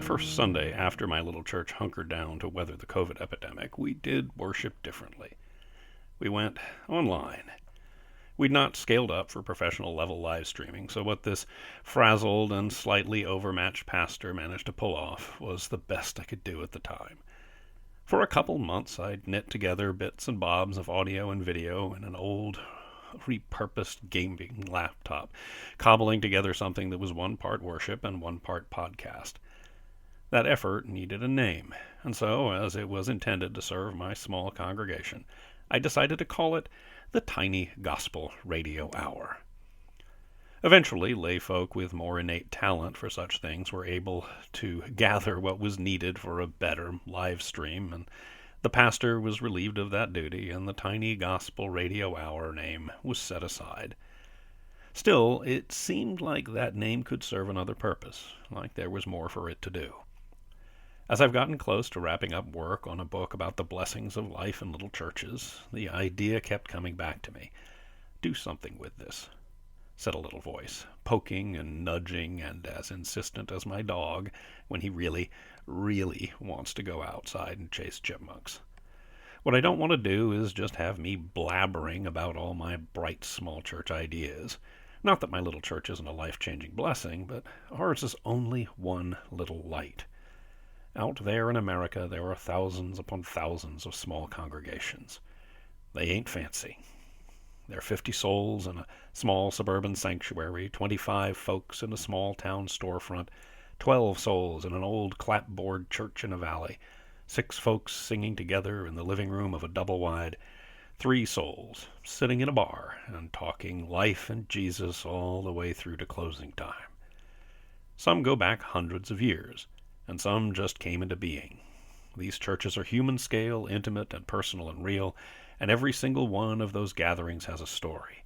first Sunday after my little church hunkered down to weather the COVID epidemic, we did worship differently. We went online. We'd not scaled up for professional level live streaming, so what this frazzled and slightly overmatched pastor managed to pull off was the best I could do at the time. For a couple months, I'd knit together bits and bobs of audio and video in an old, repurposed gaming laptop, cobbling together something that was one part worship and one part podcast. That effort needed a name, and so, as it was intended to serve my small congregation, I decided to call it the Tiny Gospel Radio Hour. Eventually, layfolk with more innate talent for such things were able to gather what was needed for a better live stream, and the pastor was relieved of that duty, and the Tiny Gospel Radio Hour name was set aside. Still, it seemed like that name could serve another purpose, like there was more for it to do. As I've gotten close to wrapping up work on a book about the blessings of life in little churches, the idea kept coming back to me. "Do something with this," said a little voice, poking and nudging and as insistent as my dog when he really, really wants to go outside and chase chipmunks. What I don't want to do is just have me blabbering about all my bright small church ideas. Not that my little church isn't a life-changing blessing, but ours is only one little light. Out there in America, there are thousands upon thousands of small congregations. They ain't fancy. There are 50 souls in a small suburban sanctuary, 25 folks in a small town storefront, 12 souls in an old clapboard church in a valley, 6 folks singing together in the living room of a double-wide, 3 souls sitting in a bar and talking life and Jesus all the way through to closing time. Some go back hundreds of years, and some just came into being. These churches are human scale, intimate and personal and real, and every single one of those gatherings has a story.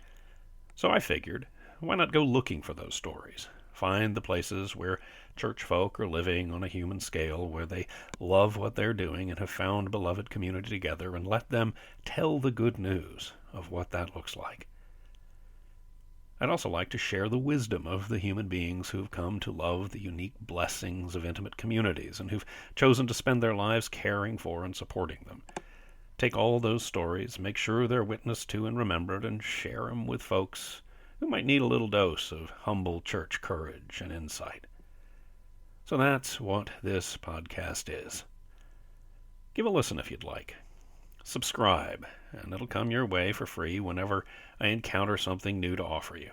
So I figured, why not go looking for those stories? Find the places where church folk are living on a human scale, where they love what they're doing and have found beloved community together, and let them tell the good news of what that looks like. I'd also like to share the wisdom of the human beings who've come to love the unique blessings of intimate communities and who've chosen to spend their lives caring for and supporting them. Take all those stories, make sure they're witnessed to and remembered, and share them with folks who might need a little dose of humble church courage and insight. So that's what this podcast is. Give a listen if you'd like. Subscribe, and it'll come your way for free whenever I encounter something new to offer you.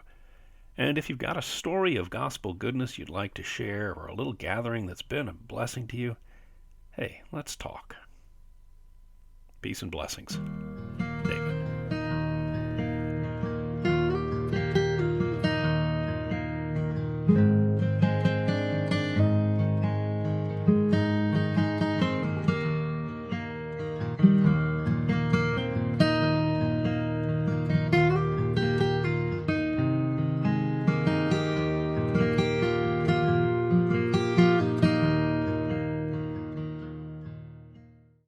And if you've got a story of gospel goodness you'd like to share, or a little gathering that's been a blessing to you, hey, let's talk. Peace and blessings. David.